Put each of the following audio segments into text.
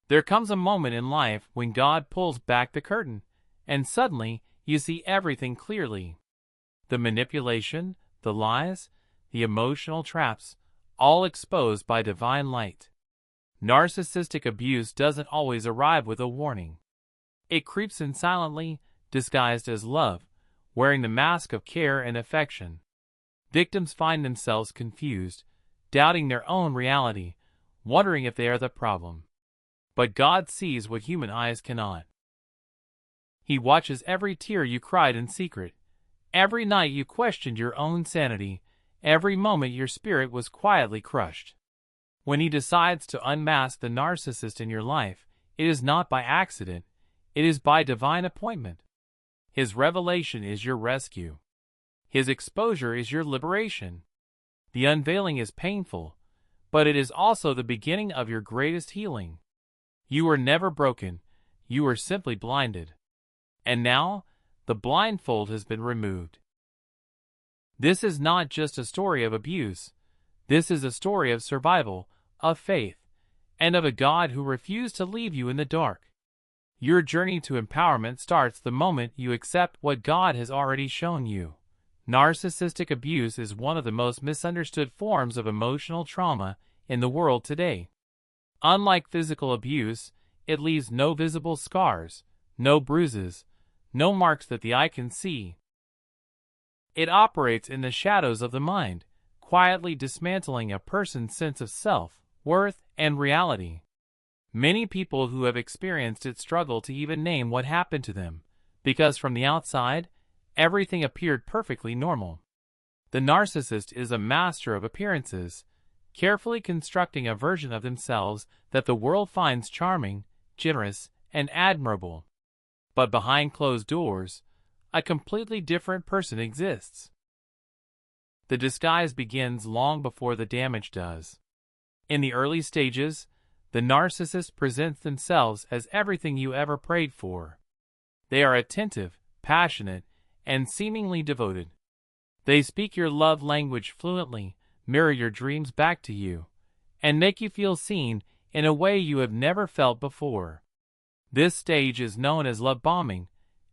There comes a moment in life when God pulls back the curtain, and suddenly you see everything clearly. The manipulation, the lies, the emotional traps, all exposed by divine light. Narcissistic abuse doesn't always arrive with a warning. It creeps in silently, disguised as love, wearing the mask of care and affection. Victims find themselves confused, doubting their own reality, wondering if they are the problem. But God sees what human eyes cannot. He watches every tear you cried in secret, every night you questioned your own sanity, every moment your spirit was quietly crushed. When He decides to unmask the narcissist in your life, it is not by accident, it is by divine appointment. His revelation is your rescue. His exposure is your liberation. The unveiling is painful, but it is also the beginning of your greatest healing. You were never broken, you were simply blinded. And now, the blindfold has been removed. This is not just a story of abuse. This is a story of survival, of faith, and of a God who refused to leave you in the dark. Your journey to empowerment starts the moment you accept what God has already shown you. Narcissistic abuse is one of the most misunderstood forms of emotional trauma in the world today. Unlike physical abuse, it leaves no visible scars, no bruises, no marks that the eye can see. It operates in the shadows of the mind, quietly dismantling a person's sense of self, worth, and reality. Many people who have experienced it struggle to even name what happened to them, because from the outside, everything appeared perfectly normal. The narcissist is a master of appearances, carefully constructing a version of themselves that the world finds charming, generous, and admirable. But behind closed doors, a completely different person exists. The disguise begins long before the damage does. In the early stages, the narcissist presents themselves as everything you ever prayed for. They are attentive, passionate, and seemingly devoted. They speak your love language fluently, mirror your dreams back to you, and make you feel seen in a way you have never felt before. This stage is known as love bombing,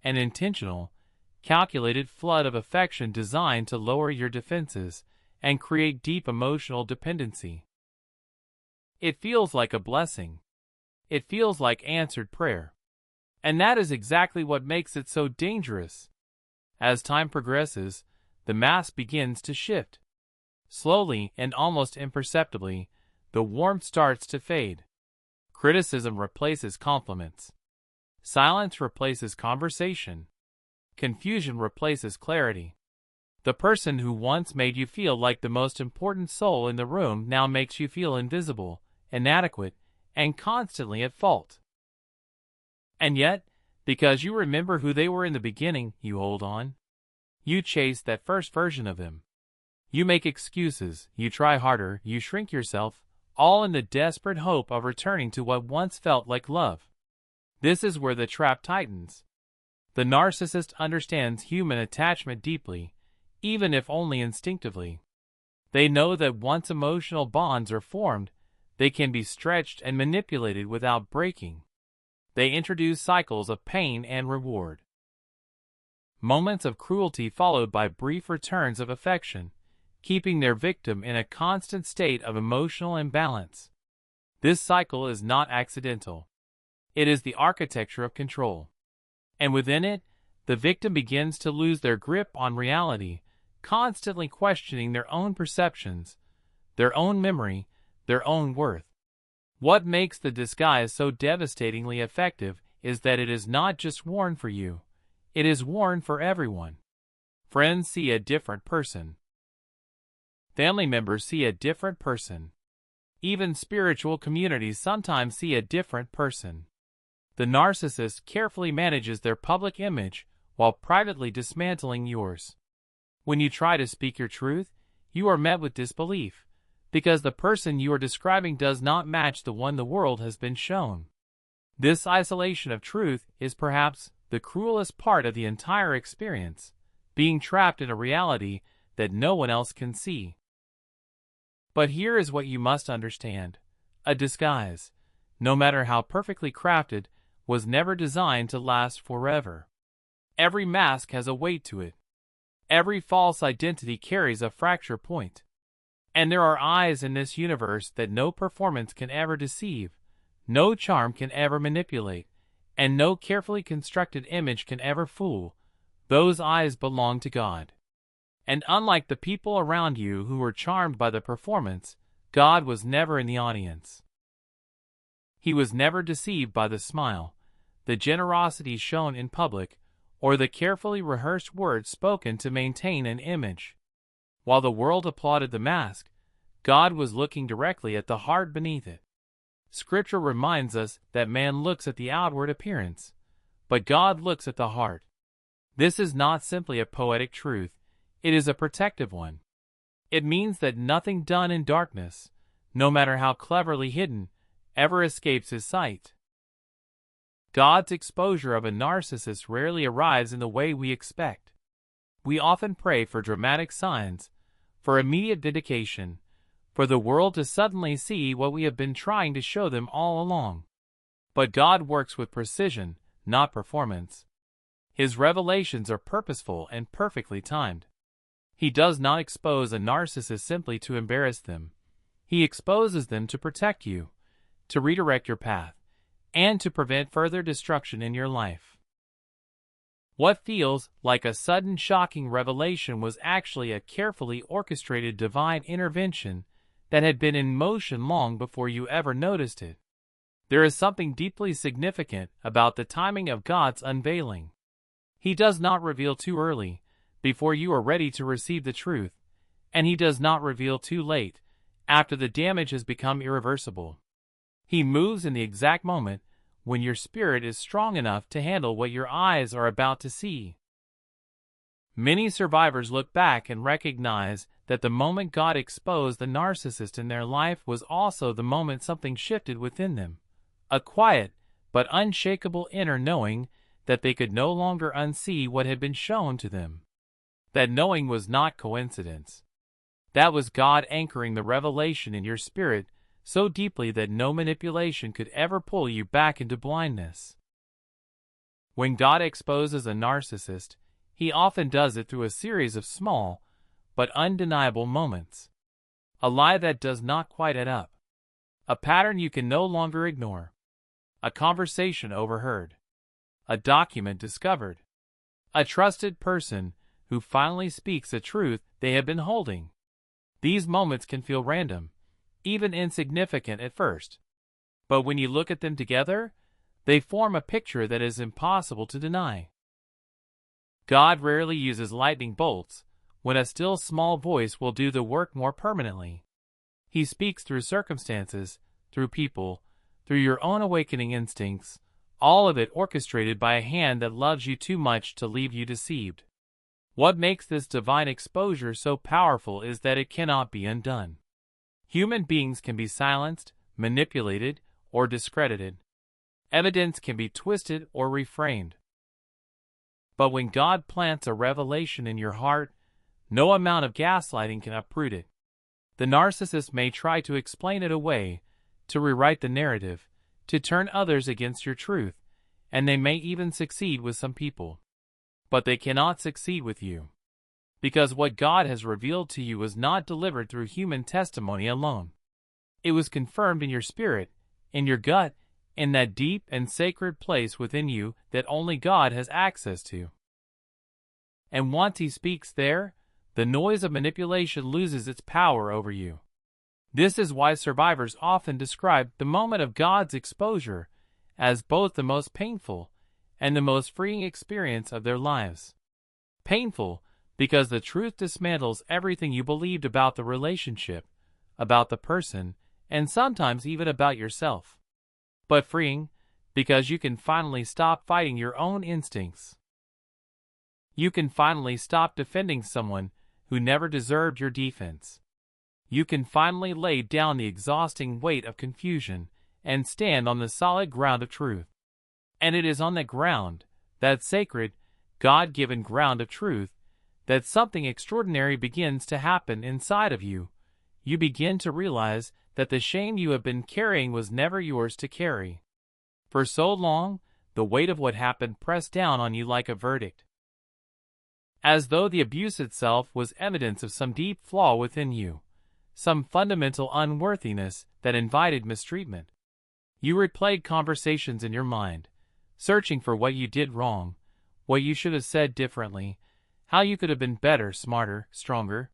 an intentional, calculated flood of affection designed to lower your defenses and create deep emotional dependency. It feels like a blessing. It feels like answered prayer. And that is exactly what makes it so dangerous. As time progresses, the mask begins to shift. Slowly and almost imperceptibly, the warmth starts to fade. Criticism replaces compliments. Silence replaces conversation. Confusion replaces clarity. The person who once made you feel like the most important soul in the room now makes you feel invisible, inadequate, and constantly at fault. And yet, because you remember who they were in the beginning, you hold on. You chase that first version of them. You make excuses, you try harder, you shrink yourself, all in the desperate hope of returning to what once felt like love. This is where the trap tightens. The narcissist understands human attachment deeply, even if only instinctively. They know that once emotional bonds are formed, they can be stretched and manipulated without breaking. They introduce cycles of pain and reward. Moments of cruelty followed by brief returns of affection, keeping their victim in a constant state of emotional imbalance. This cycle is not accidental. It is the architecture of control. And within it, the victim begins to lose their grip on reality, constantly questioning their own perceptions, their own memory, their own worth. What makes the disguise so devastatingly effective is that it is not just worn for you, it is worn for everyone. Friends see a different person. Family members see a different person. Even spiritual communities sometimes see a different person. The narcissist carefully manages their public image while privately dismantling yours. When you try to speak your truth, you are met with disbelief, because the person you are describing does not match the one the world has been shown. This isolation of truth is perhaps the cruelest part of the entire experience, being trapped in a reality that no one else can see. But here is what you must understand. A disguise, no matter how perfectly crafted, was never designed to last forever. Every mask has a weight to it. Every false identity carries a fracture point. And there are eyes in this universe that no performance can ever deceive, no charm can ever manipulate, and no carefully constructed image can ever fool. Those eyes belong to God. And unlike the people around you who were charmed by the performance, God was never in the audience. He was never deceived by the smile, the generosity shown in public, or the carefully rehearsed words spoken to maintain an image. While the world applauded the mask, God was looking directly at the heart beneath it. Scripture reminds us that man looks at the outward appearance, but God looks at the heart. This is not simply a poetic truth, it is a protective one. It means that nothing done in darkness, no matter how cleverly hidden, ever escapes his sight. God's exposure of a narcissist rarely arrives in the way we expect. We often pray for dramatic signs, for immediate vindication, for the world to suddenly see what we have been trying to show them all along. But God works with precision, not performance. His revelations are purposeful and perfectly timed. He does not expose a narcissist simply to embarrass them. He exposes them to protect you, to redirect your path, and to prevent further destruction in your life. What feels like a sudden shocking revelation was actually a carefully orchestrated divine intervention that had been in motion long before you ever noticed it. There is something deeply significant about the timing of God's unveiling. He does not reveal too early, before you are ready to receive the truth, and He does not reveal too late, after the damage has become irreversible. He moves in the exact moment when your spirit is strong enough to handle what your eyes are about to see. Many survivors look back and recognize that the moment God exposed the narcissist in their life was also the moment something shifted within them, a quiet but unshakable inner knowing that they could no longer unsee what had been shown to them. That knowing was not coincidence. That was God anchoring the revelation in your spirit so deeply that no manipulation could ever pull you back into blindness. When God exposes a narcissist, He often does it through a series of small but undeniable moments. A lie that does not quite add up. A pattern you can no longer ignore. A conversation overheard. A document discovered. A trusted person who finally speaks a truth they have been holding. These moments can feel random, even insignificant at first. But when you look at them together, they form a picture that is impossible to deny. God rarely uses lightning bolts when a still small voice will do the work more permanently. He speaks through circumstances, through people, through your own awakening instincts, all of it orchestrated by a hand that loves you too much to leave you deceived. What makes this divine exposure so powerful is that it cannot be undone. Human beings can be silenced, manipulated, or discredited. Evidence can be twisted or reframed. But when God plants a revelation in your heart, no amount of gaslighting can uproot it. The narcissist may try to explain it away, to rewrite the narrative, to turn others against your truth, and they may even succeed with some people. But they cannot succeed with you. Because what God has revealed to you was not delivered through human testimony alone. It was confirmed in your spirit, in your gut, in that deep and sacred place within you that only God has access to. And once He speaks there, the noise of manipulation loses its power over you. This is why survivors often describe the moment of God's exposure as both the most painful and the most freeing experience of their lives. Painful because the truth dismantles everything you believed about the relationship, about the person, and sometimes even about yourself. But freeing because you can finally stop fighting your own instincts. You can finally stop defending someone who never deserved your defense. You can finally lay down the exhausting weight of confusion and stand on the solid ground of truth. And it is on that ground, that sacred, God-given ground of truth, that something extraordinary begins to happen inside of you. You begin to realize that the shame you have been carrying was never yours to carry. For so long, the weight of what happened pressed down on you like a verdict, as though the abuse itself was evidence of some deep flaw within you, some fundamental unworthiness that invited mistreatment. You replayed conversations in your mind, searching for what you did wrong, what you should have said differently, how you could have been better, smarter, stronger.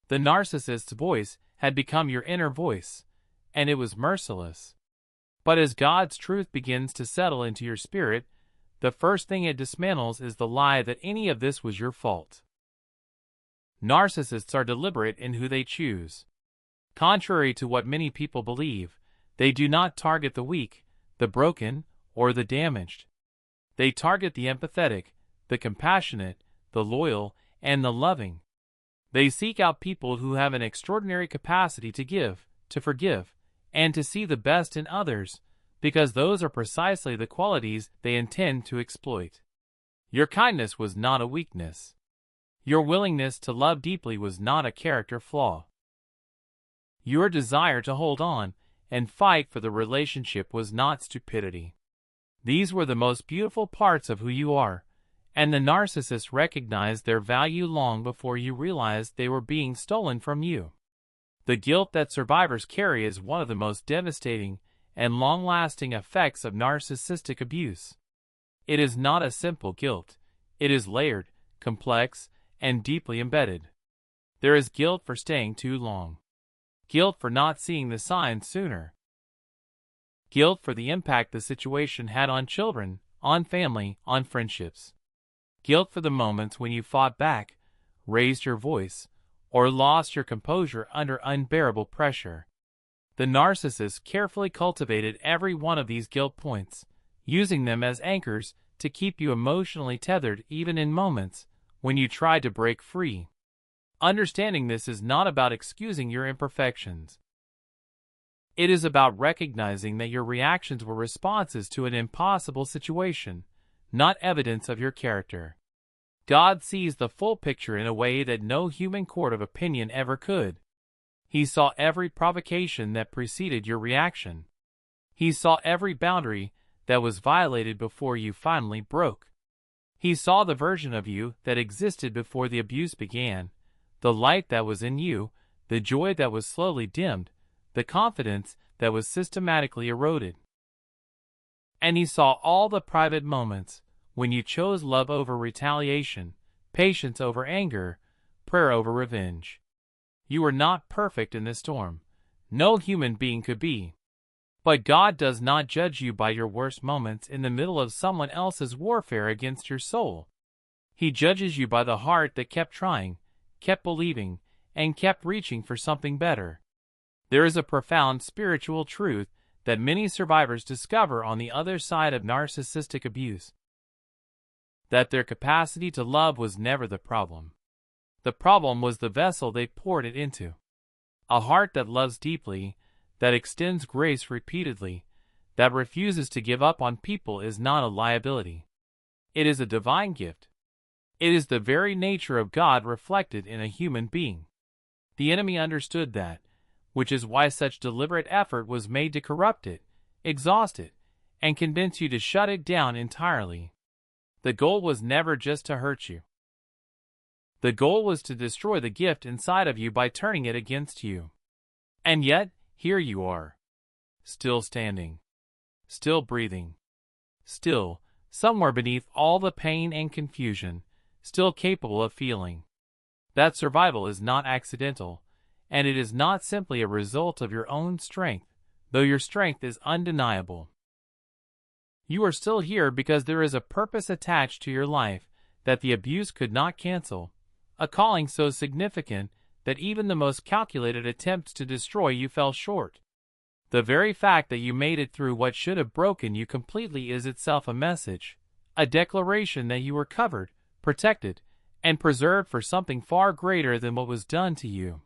The narcissist's voice had become your inner voice, and it was merciless. But as God's truth begins to settle into your spirit, the first thing it dismantles is the lie that any of this was your fault. Narcissists are deliberate in who they choose. Contrary to what many people believe, they do not target the weak, the broken, or the damaged. They target the empathetic, the compassionate, the loyal, and the loving. They seek out people who have an extraordinary capacity to give, to forgive, and to see the best in others, because those are precisely the qualities they intend to exploit. Your kindness was not a weakness. Your willingness to love deeply was not a character flaw. Your desire to hold on and fight for the relationship was not stupidity. These were the most beautiful parts of who you are, and the narcissist recognized their value long before you realized they were being stolen from you. The guilt that survivors carry is one of the most devastating and long-lasting effects of narcissistic abuse. It is not a simple guilt. It is layered, complex, and deeply embedded. There is guilt for staying too long. Guilt for not seeing the signs sooner. Guilt for the impact the situation had on children, on family, on friendships. Guilt for the moments when you fought back, raised your voice, or lost your composure under unbearable pressure. The narcissist carefully cultivated every one of these guilt points, using them as anchors to keep you emotionally tethered even in moments when you tried to break free. Understanding this is not about excusing your imperfections. It is about recognizing that your reactions were responses to an impossible situation, not evidence of your character. God sees the full picture in a way that no human court of opinion ever could. He saw every provocation that preceded your reaction. He saw every boundary that was violated before you finally broke. He saw the version of you that existed before the abuse began, the light that was in you, the joy that was slowly dimmed, the confidence that was systematically eroded. And he saw all the private moments when you chose love over retaliation, patience over anger, prayer over revenge. You were not perfect in this storm. No human being could be. But God does not judge you by your worst moments in the middle of someone else's warfare against your soul. He judges you by the heart that kept trying, kept believing, and kept reaching for something better. There is a profound spiritual truth that many survivors discover on the other side of narcissistic abuse: that their capacity to love was never the problem. The problem was the vessel they poured it into. A heart that loves deeply, that extends grace repeatedly, that refuses to give up on people is not a liability. It is a divine gift. It is the very nature of God reflected in a human being. The enemy understood that, which is why such deliberate effort was made to corrupt it, exhaust it, and convince you to shut it down entirely. The goal was never just to hurt you. The goal was to destroy the gift inside of you by turning it against you. And yet, here you are. Still standing. Still breathing. Still, somewhere beneath all the pain and confusion, still capable of feeling. That survival is not accidental, and it is not simply a result of your own strength, though your strength is undeniable. You are still here because there is a purpose attached to your life that the abuse could not cancel, a calling so significant that even the most calculated attempts to destroy you fell short. The very fact that you made it through what should have broken you completely is itself a message, a declaration that you were covered, protected, and preserved for something far greater than what was done to you.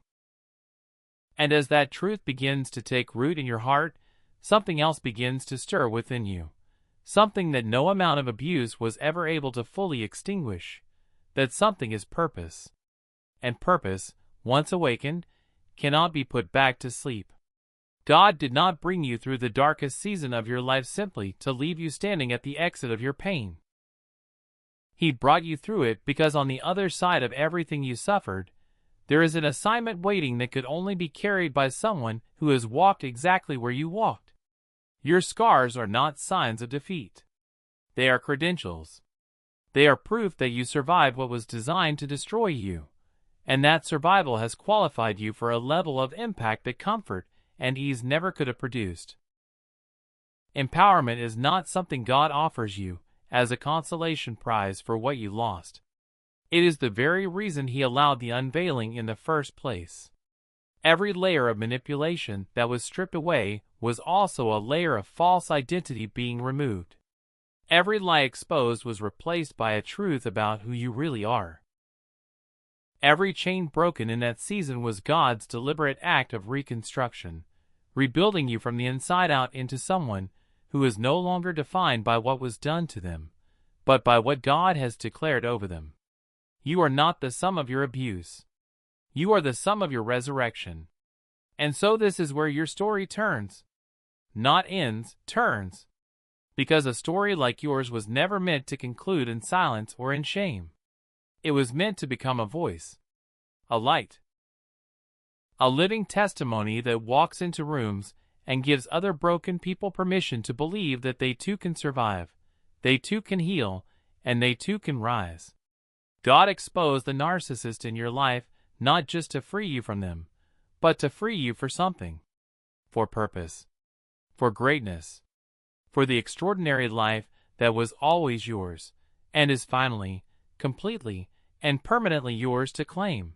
And as that truth begins to take root in your heart, something else begins to stir within you, something that no amount of abuse was ever able to fully extinguish. That something is purpose. And purpose, once awakened, cannot be put back to sleep. God did not bring you through the darkest season of your life simply to leave you standing at the exit of your pain. He brought you through it because on the other side of everything you suffered, there is an assignment waiting that could only be carried by someone who has walked exactly where you walked. Your scars are not signs of defeat. They are credentials. They are proof that you survived what was designed to destroy you, and that survival has qualified you for a level of impact that comfort and ease never could have produced. Empowerment is not something God offers you as a consolation prize for what you lost. It is the very reason He allowed the unveiling in the first place. Every layer of manipulation that was stripped away was also a layer of false identity being removed. Every lie exposed was replaced by a truth about who you really are. Every chain broken in that season was God's deliberate act of reconstruction, rebuilding you from the inside out into someone who is no longer defined by what was done to them, but by what God has declared over them. You are not the sum of your abuse. You are the sum of your resurrection. And so this is where your story turns. Not ends, turns. Because a story like yours was never meant to conclude in silence or in shame. It was meant to become a voice, a light, a living testimony that walks into rooms and gives other broken people permission to believe that they too can survive, they too can heal, and they too can rise. God exposed the narcissist in your life not just to free you from them, but to free you for something. For purpose. For greatness. For the extraordinary life that was always yours, and is finally, completely, and permanently yours to claim.